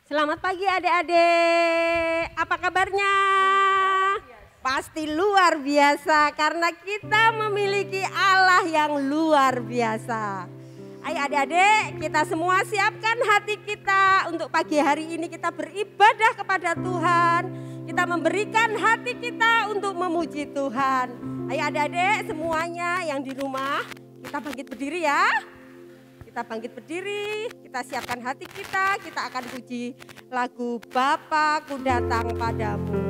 Selamat pagi adik-adik, apa kabarnya? Pasti luar biasa karena kita memiliki Allah yang luar biasa. Ayo adik-adik, kita semua siapkan hati kita untuk pagi hari ini kita beribadah kepada Tuhan. Kita memberikan hati kita untuk memuji Tuhan. Ayo adik-adik semuanya yang di rumah, kita bangkit berdiri ya. Kita bangkit berdiri, kita siapkan hati kita akan puji lagu Bapa Ku Datang Padamu.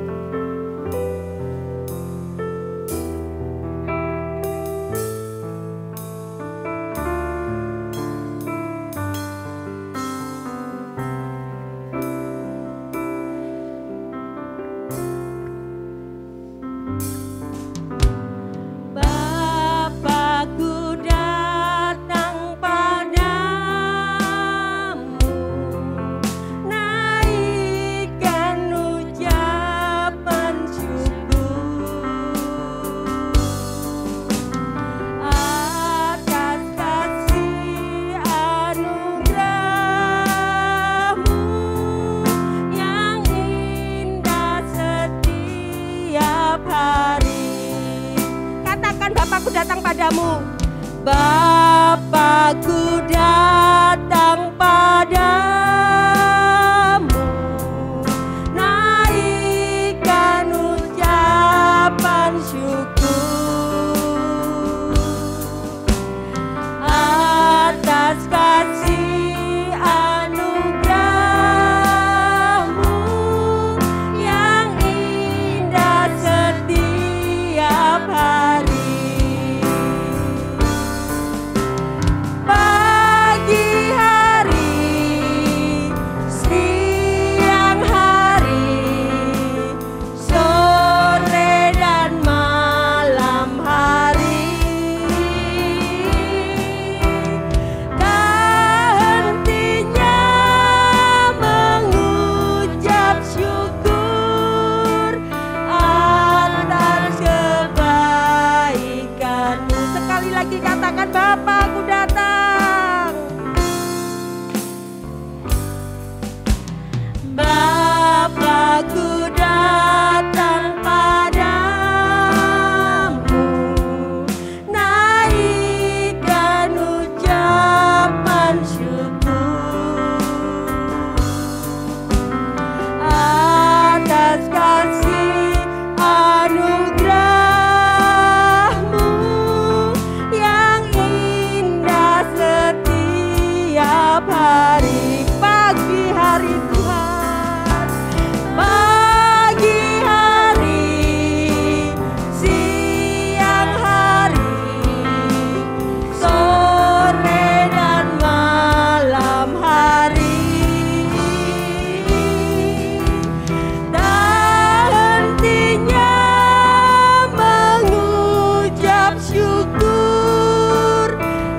Datang padamu, Bapa-Ku datang padamu, naikkan ucapan syukur atas kasih anugerah-Mu yang indah setiap hari. Bapa-Ku datang, Bapa-Ku datang padamu, naikkan ucapan syukur atas kasih anugerah. Hari pagi hari Tuhan, pagi hari, siang hari, sore dan malam hari, tak hentinya mengucap syukur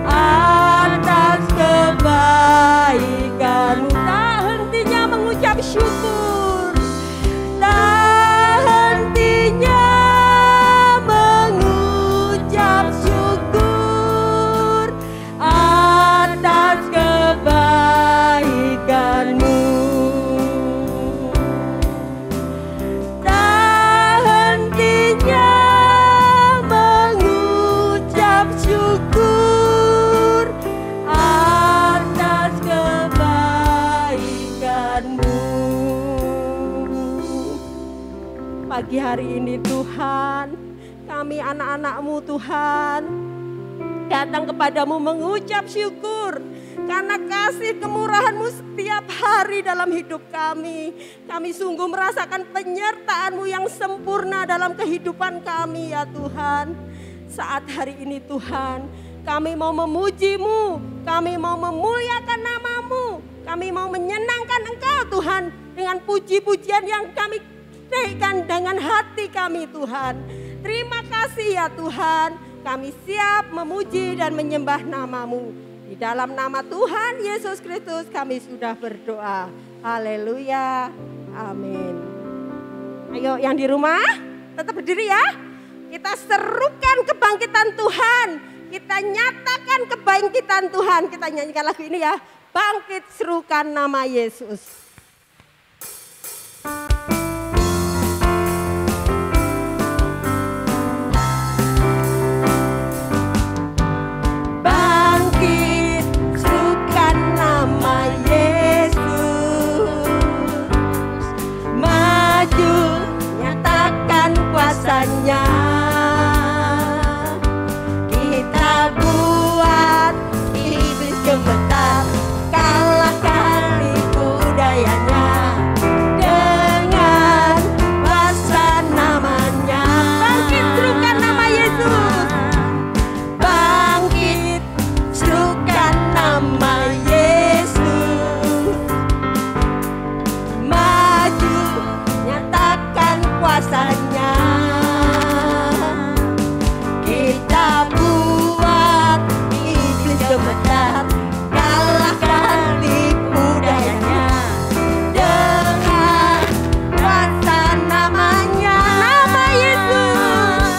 atas kebaikan. Tak hentinya mengucap syukur, tak hentinya mengucap syukur atas kebaikan-Mu. Tak hentinya mengucap syukur atas kebaikan-Mu. Pagi hari ini Tuhan, kami anak-anak-Mu Tuhan datang kepadamu mengucap syukur karena kasih kemurahan-Mu setiap hari dalam hidup kami. Kami sungguh merasakan penyertaan-Mu yang sempurna dalam kehidupan kami ya Tuhan. Saat hari ini Tuhan, kami mau memuji-Mu, kami mau memuliakan nama-Mu, kami mau menyenangkan Engkau Tuhan dengan puji-pujian yang kami naikkan dengan hati kami Tuhan. Terima kasih ya Tuhan, kami siap memuji dan menyembah nama-Mu. Di dalam nama Tuhan Yesus Kristus kami sudah berdoa. Haleluya, amin. Ayo yang di rumah tetap berdiri ya. Kita serukan kebangkitan Tuhan. Kita nyatakan kebangkitan Tuhan. Kita nyanyikan lagu ini ya. Bangkit serukan nama Yesus. kuasanya. Kita buat iblis gemetar, kalahkan tipu dayanya dengan kuasa namanya. Bangkit serukan nama Yesus, bangkit serukan nama Yesus, maju nyatakan kuasanya. Kita buat iblis gemetar, kalahkan tipu dayanya dengan kuasa namanya. Nama Yesus,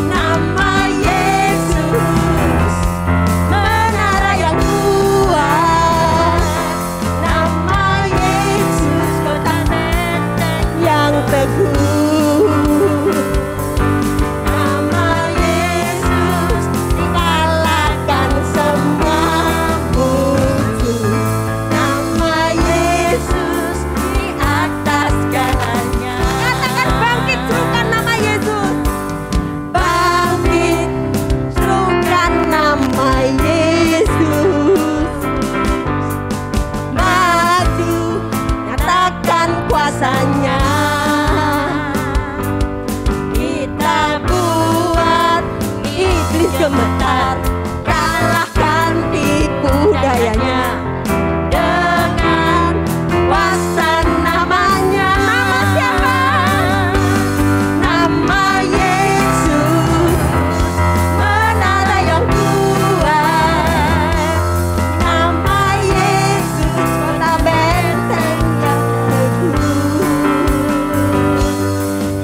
nama Yesus, menara yang kuat. Nama Yesus, kota benteng yang teguh. Nama Yesus dikalahkan semua musuh. Nama Yesus di atas segalanya. Katakan bangkit serukan nama Yesus, bangkit serukan nama Yesus, maju nyatakan kuasanya. Kita buat iblis gemetar, kalahkan tipu dayanya dengan kuasa namanya. Nama siapa? Nama Yesus, menara yang kuat. Nama Yesus, kota benteng yang teguh.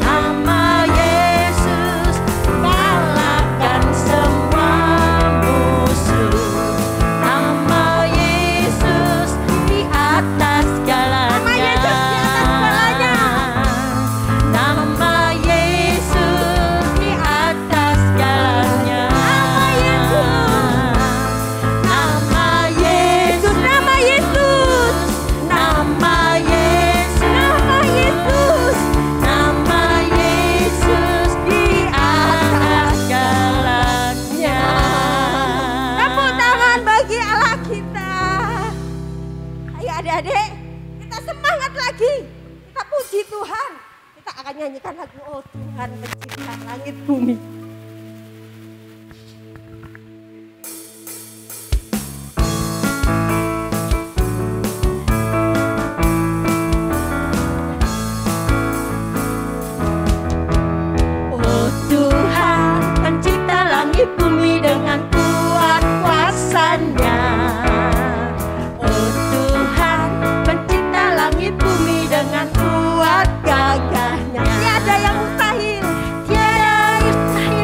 Nama Yesus kalahkan semua musuh. Nama Yesus di atas segalanya. Nama Yesus di atas segalanya. Nama Yesus, nama Yesus, nama Yesus, nama Yesus, nama Yesus di atas segalanya. Tepuk tangan bagi Allah kita. Ayo adik-adik, kita semangat lagi. Kita puji Tuhan. Kita akan nyanyikan lagu Oh Tuhan Pencipta Langit Bumi. Oh Tuhan pencipta langit bumi dengan kuat kuasanya. Oh Tuhan pencipta langit bumi dengan kuat gagahnya. Tiada yang mustahil, tiada yang mustahil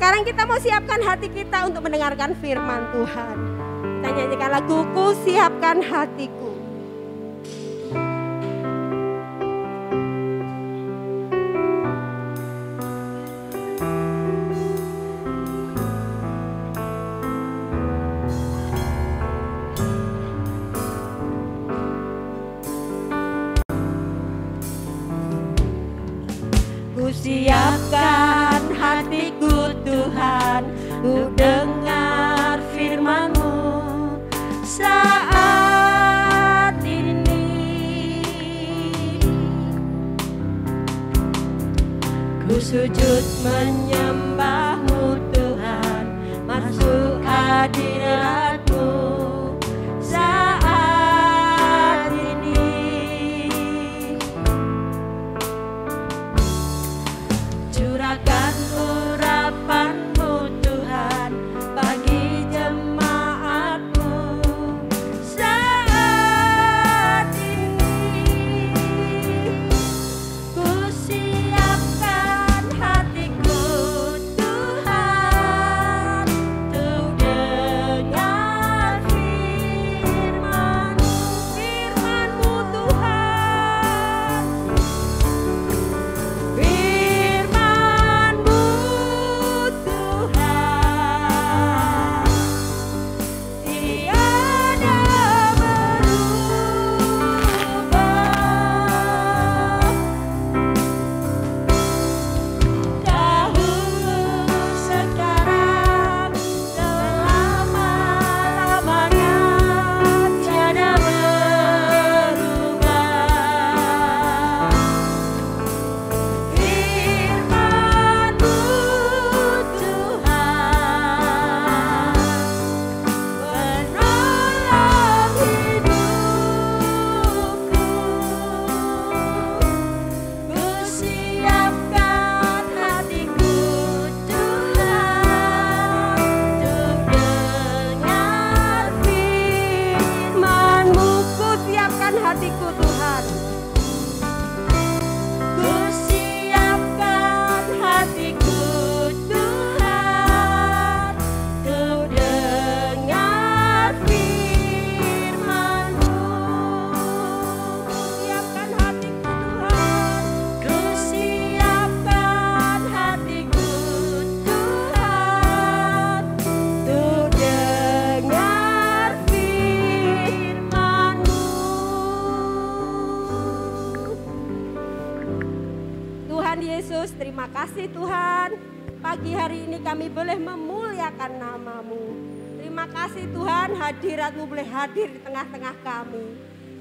Sekarang kita mau siapkan hati kita untuk mendengarkan firman Tuhan. Kita nyanyikan lagu Ku Siapkan Hatiku. Ku siapkan hatiku Tuhan, ku dengar firman-Mu saat ini. Ku sujud menyembah-Mu Tuhan, masuk hadirat-Mu saat ini. Curahkan urapan-Mu Tuhan bagi jemaat-Mu saat ini. Ku siapkan hatiku Tuhan untuk dengar firman-Mu, firman-Mu Tuhan. Firman-Mu Tuhan, tiada berubah. Dahulu, sekarang, selama-lamanya tiada berubah. Firman-Mu Tuhan, penolong hidupku. Ku siapkan hatiku Tuhan untuk dengar firman-Mu. Ku siapkan hatiku Tuhan. Ku siapkan hatiku Tuhan untuk dengar firman-Mu. Ku siapkan hatiku Tuhan. Ku siapkan hatiku Tuhan untuk dengar firman-Mu. Tuhan Yesus, terima kasih Tuhan. Pagi hari ini kami boleh memuliakan nama-Mu. Terima kasih Tuhan, hadirat-Mu boleh hadir di tengah-tengah kami.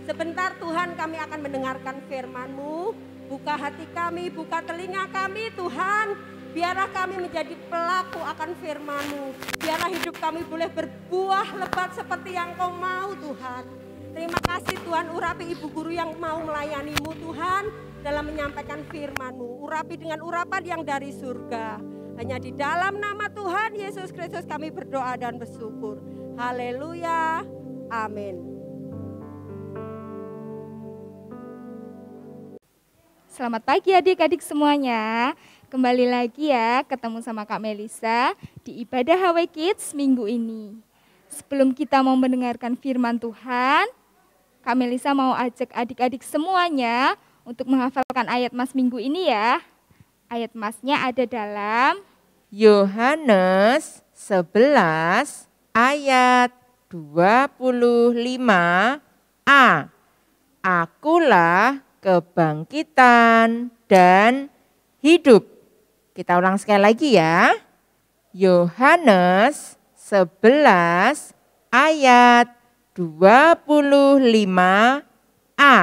Sebentar Tuhan, kami akan mendengarkan firman-Mu. Buka hati kami, buka telinga kami Tuhan. Biarlah kami menjadi pelaku akan firman-Mu. Biarlah hidup kami boleh berbuah lebat seperti yang Kau mau Tuhan. Terima kasih Tuhan, urapi ibu guru yang mau melayani-Mu Tuhan dalam menyampaikan firman-Mu. Urapi dengan urapan yang dari surga. Hanya di dalam nama Tuhan Yesus Kristus kami berdoa dan bersyukur. Haleluya. Amin. Selamat pagi adik-adik semuanya. Kembali lagi ya ketemu sama Kak Melisa di ibadah HW Kids minggu ini. Sebelum kita mau mendengarkan firman Tuhan, Kak Melisa mau ajak adik-adik semuanya untuk menghafalkan ayat mas minggu ini ya. Ayat masnya ada dalam Yohanes 11 ayat 25a. Akulah kebangkitan dan hidup. Kita ulang sekali lagi ya. Yohanes 11 ayat 25a.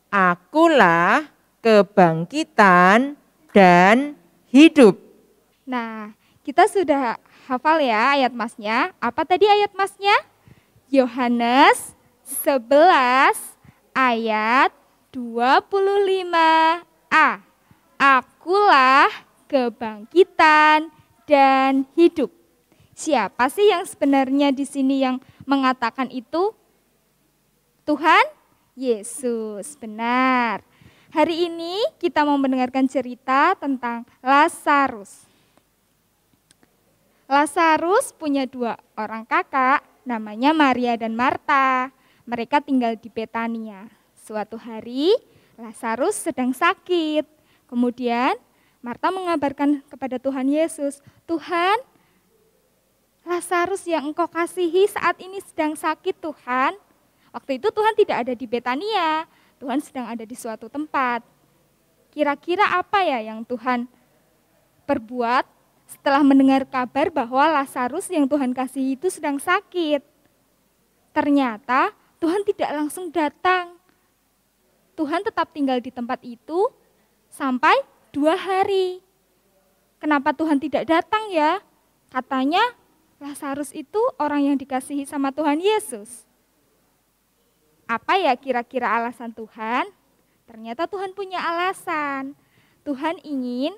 Akulah kebangkitan dan hidup. Nah, kita sudah hafal ya ayat masnya. Apa tadi ayat masnya? Yohanes 11 ayat 25a. Akulah kebangkitan dan hidup. Siapa sih yang sebenarnya di sini yang mengatakan itu? Tuhan Yesus, benar. Hari ini kita mau mendengarkan cerita tentang Lazarus. Lazarus punya 2 orang kakak, namanya Maria dan Marta. Mereka tinggal di Betania. Suatu hari, Lazarus sedang sakit. Kemudian Marta mengabarkan kepada Tuhan Yesus, Tuhan, Lazarus yang Engkau kasihi saat ini sedang sakit Tuhan. Waktu itu Tuhan tidak ada di Betania, Tuhan sedang ada di suatu tempat. Kira-kira apa ya yang Tuhan perbuat setelah mendengar kabar bahwa Lazarus yang Tuhan kasihi itu sedang sakit? Ternyata Tuhan tidak langsung datang. Tuhan tetap tinggal di tempat itu sampai 2 hari. Kenapa Tuhan tidak datang ya? Katanya Lazarus itu orang yang dikasihi sama Tuhan Yesus. Apa ya kira-kira alasan Tuhan? Ternyata Tuhan punya alasan. Tuhan ingin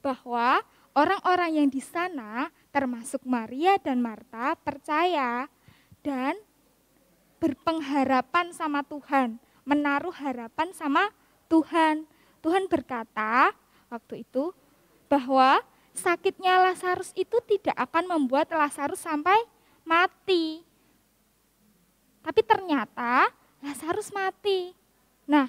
bahwa orang-orang yang di sana, termasuk Maria dan Marta, percaya dan berpengharapan sama Tuhan, menaruh harapan sama Tuhan. Tuhan berkata waktu itu bahwa sakitnya Lazarus itu tidak akan membuat Lazarus sampai mati. Tapi ternyata Lazarus mati. Nah,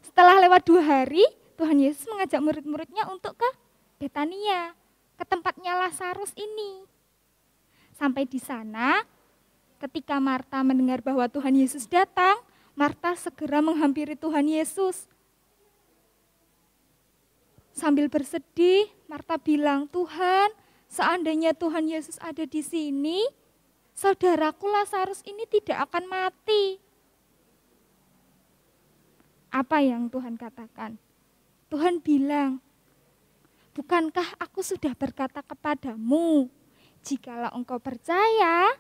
setelah lewat 2 hari, Tuhan Yesus mengajak murid-muridnya untuk ke Betania, ke tempatnya Lazarus ini. Sampai di sana, ketika Marta mendengar bahwa Tuhan Yesus datang, Marta segera menghampiri Tuhan Yesus. Sambil bersedih, Marta bilang, Tuhan, seandainya Tuhan Yesus ada di sini, saudaraku Lazarus ini tidak akan mati. Apa yang Tuhan katakan? Tuhan bilang, bukankah aku sudah berkata kepadamu, jikalau engkau percaya,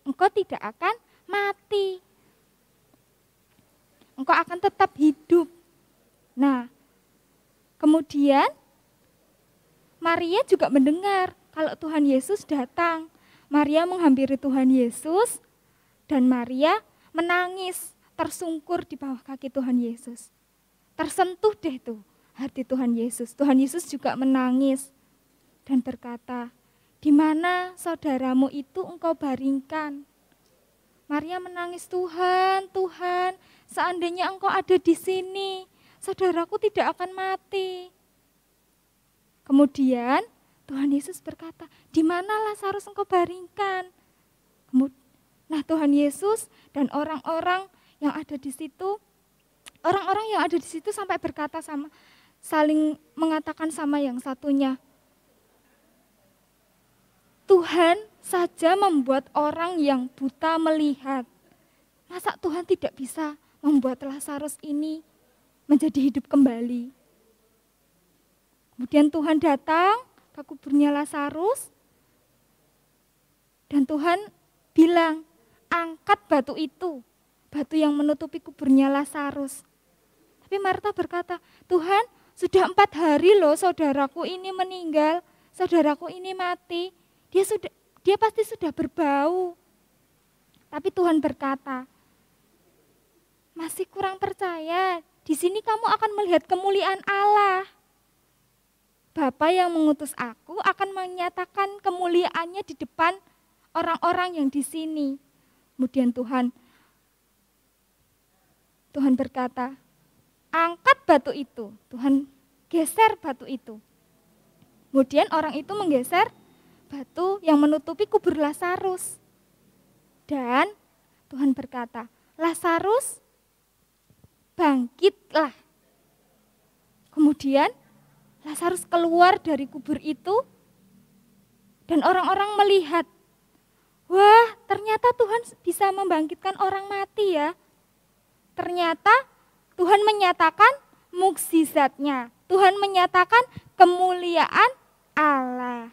engkau tidak akan mati. Engkau akan tetap hidup. Nah, kemudian Maria juga mendengar kalau Tuhan Yesus datang. Maria menghampiri Tuhan Yesus dan Maria menangis, tersungkur di bawah kaki Tuhan Yesus. Tersentuh deh tuh hati Tuhan Yesus. Tuhan Yesus juga menangis dan berkata, di mana saudaramu itu engkau baringkan? Maria menangis, Tuhan, Tuhan, seandainya engkau ada di sini, saudaraku tidak akan mati. Kemudian Tuhan Yesus berkata, di mana Lazarus engkau baringkan? Nah, Tuhan Yesus dan orang-orang yang ada di situ, sampai berkata saling mengatakan sama yang satunya, Tuhan saja membuat orang yang buta melihat. Masa Tuhan tidak bisa membuat Lazarus ini menjadi hidup kembali? Kemudian Tuhan datang ke kuburnya Lazarus dan Tuhan bilang, angkat batu itu, batu yang menutupi kuburnya Lazarus. Tapi Marta berkata, Tuhan, sudah 4 hari loh saudaraku ini meninggal, saudaraku ini mati, dia pasti sudah berbau. Tapi Tuhan berkata, masih kurang percaya, di sini kamu akan melihat kemuliaan Allah. Bapa yang mengutus aku akan menyatakan kemuliaannya di depan orang-orang yang di sini. Kemudian Tuhan berkata, angkat batu itu. Tuhan geser batu itu. Kemudian orang itu menggeser batu yang menutupi kubur Lazarus. Dan Tuhan berkata, Lazarus, bangkitlah. Kemudian Lazarus keluar dari kubur itu dan orang-orang melihat, wah, ternyata Tuhan bisa membangkitkan orang mati ya. Ternyata Tuhan menyatakan mukjizatnya. Tuhan menyatakan kemuliaan Allah.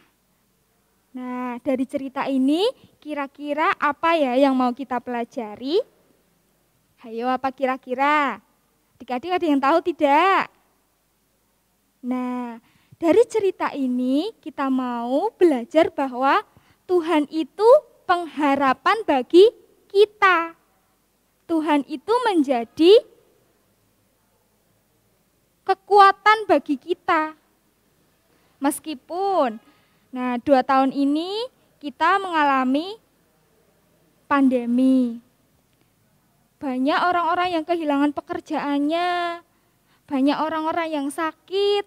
Nah, dari cerita ini kira-kira apa ya yang mau kita pelajari? Ayo, apa kira-kira? Adik-adik ada yang tahu tidak? Nah, dari cerita ini kita mau belajar bahwa Tuhan itu pengharapan bagi kita. Tuhan itu menjadi kekuatan bagi kita. Meskipun, 2 tahun ini kita mengalami pandemi. Banyak orang-orang yang kehilangan pekerjaannya, banyak orang-orang yang sakit.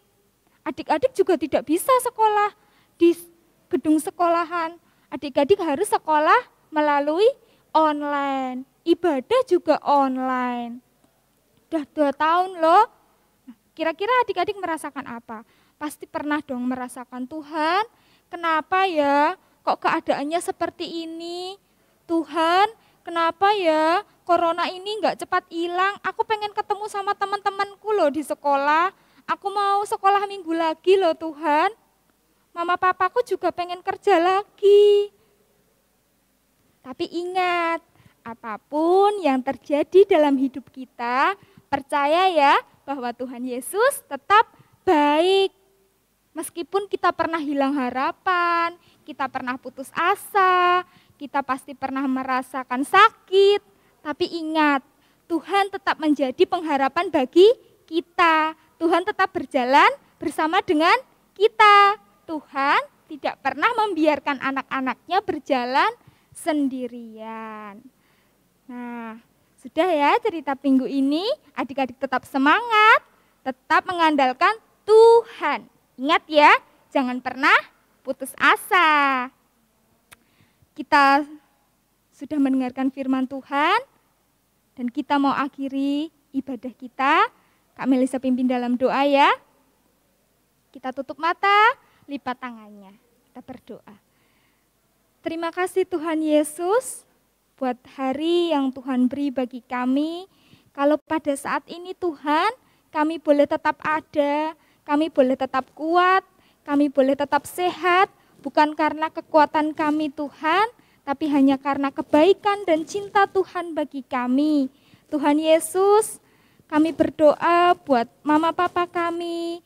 Adik-adik juga tidak bisa sekolah di gedung sekolahan. Adik-adik harus sekolah melalui online. Ibadah juga online. Udah 2 tahun loh. Kira-kira adik-adik merasakan apa? Pasti pernah dong merasakan, Tuhan, kenapa ya kok keadaannya seperti ini? Tuhan, kenapa ya corona ini enggak cepat hilang? Aku pengen ketemu sama teman-temanku loh di sekolah. Aku mau sekolah minggu lagi loh Tuhan. Mama papaku juga pengen kerja lagi. Tapi ingat, apapun yang terjadi dalam hidup kita, percaya ya bahwa Tuhan Yesus tetap baik. Meskipun kita pernah hilang harapan, kita pernah putus asa, kita pasti pernah merasakan sakit, tapi ingat, Tuhan tetap menjadi pengharapan bagi kita. Tuhan tetap berjalan bersama dengan kita. Tuhan tidak pernah membiarkan anak-anaknya berjalan sendirian. Nah, sudah ya cerita minggu ini, adik-adik tetap semangat, tetap mengandalkan Tuhan. Ingat ya, jangan pernah putus asa. Kita sudah mendengarkan firman Tuhan, dan kita mau akhiri ibadah kita. Kak Melisa pimpin dalam doa ya. Kita tutup mata, lipat tangannya. Kita berdoa. Terima kasih Tuhan Yesus buat hari yang Tuhan beri bagi kami. Kalau pada saat ini Tuhan, kami boleh tetap ada, kami boleh tetap kuat, kami boleh tetap sehat, bukan karena kekuatan kami Tuhan, tapi hanya karena kebaikan dan cinta Tuhan bagi kami. Tuhan Yesus, kami berdoa buat mama papa kami,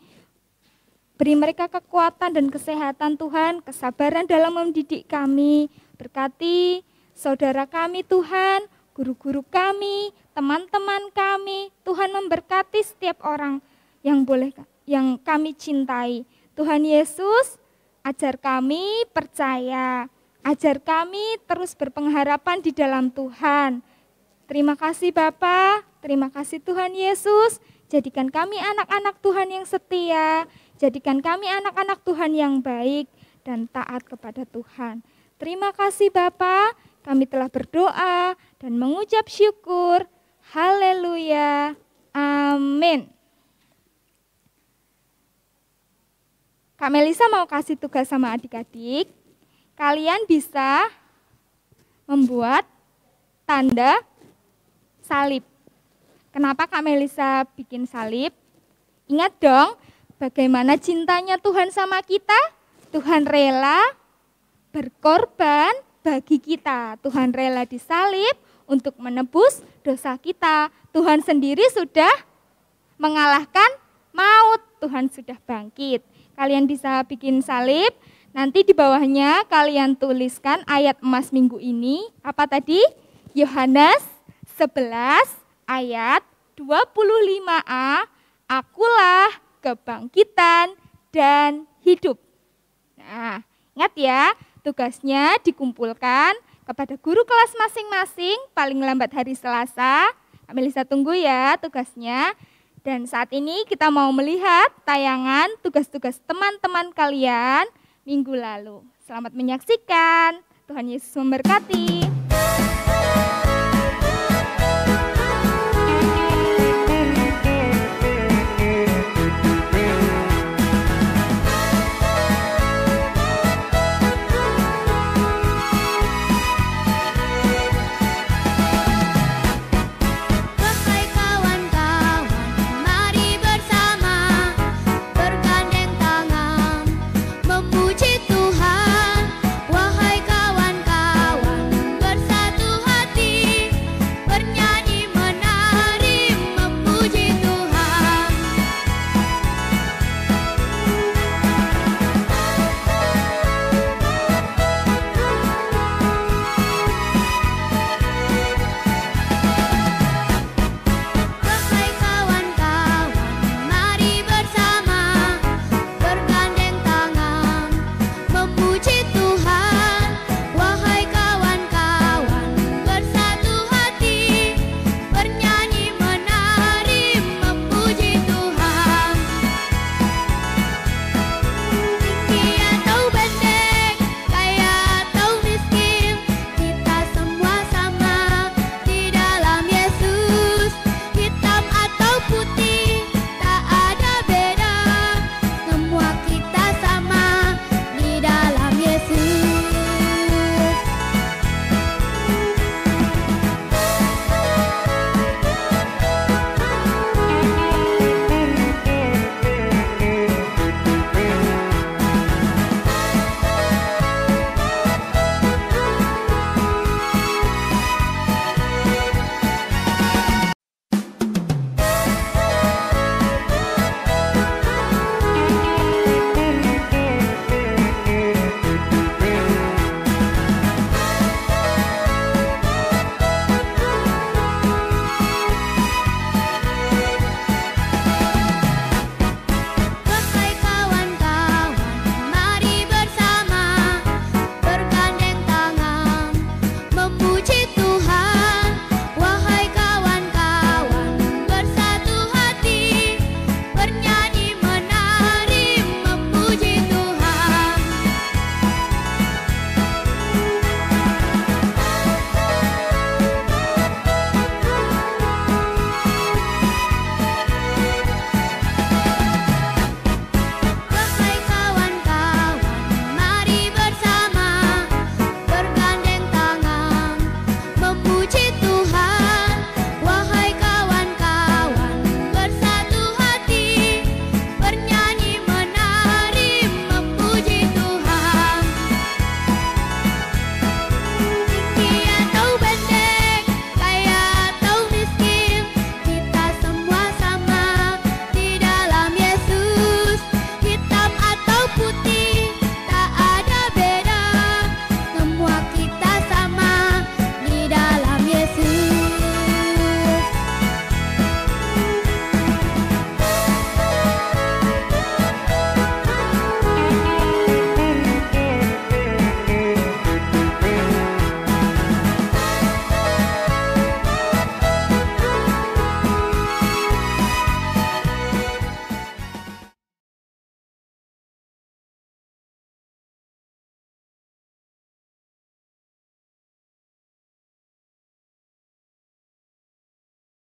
beri mereka kekuatan dan kesehatan Tuhan, kesabaran dalam mendidik kami. Berkati saudara kami Tuhan, guru-guru kami, teman-teman kami. Tuhan memberkati setiap orang yang kami cintai. Tuhan Yesus, ajar kami percaya, ajar kami terus berpengharapan di dalam Tuhan. Terima kasih Bapa, terima kasih Tuhan Yesus. Jadikan kami anak-anak Tuhan yang setia, jadikan kami anak-anak Tuhan yang baik dan taat kepada Tuhan. Terima kasih Bapa, kami telah berdoa dan mengucap syukur. Haleluya. Amin. Kak Melisa mau kasih tugas sama adik-adik. Kalian bisa membuat tanda salib. Kenapa Kak Melisa bikin salib? Ingat dong bagaimana cintanya Tuhan sama kita. Tuhan rela berkorban bagi kita. Tuhan rela disalib untuk menebus dosa kita. Tuhan sendiri sudah mengalahkan maut. Tuhan sudah bangkit. Kalian bisa bikin salib. Nanti di bawahnya kalian tuliskan ayat emas minggu ini. Apa tadi? Yohanes 11 ayat 25a. Akulah kebangkitan dan hidup. Nah, ingat ya, tugasnya dikumpulkan kepada guru kelas masing-masing paling lambat hari Selasa. Kak Melisa tunggu ya tugasnya. Dan saat ini kita mau melihat tayangan tugas-tugas teman-teman kalian minggu lalu. Selamat menyaksikan. Tuhan Yesus memberkati.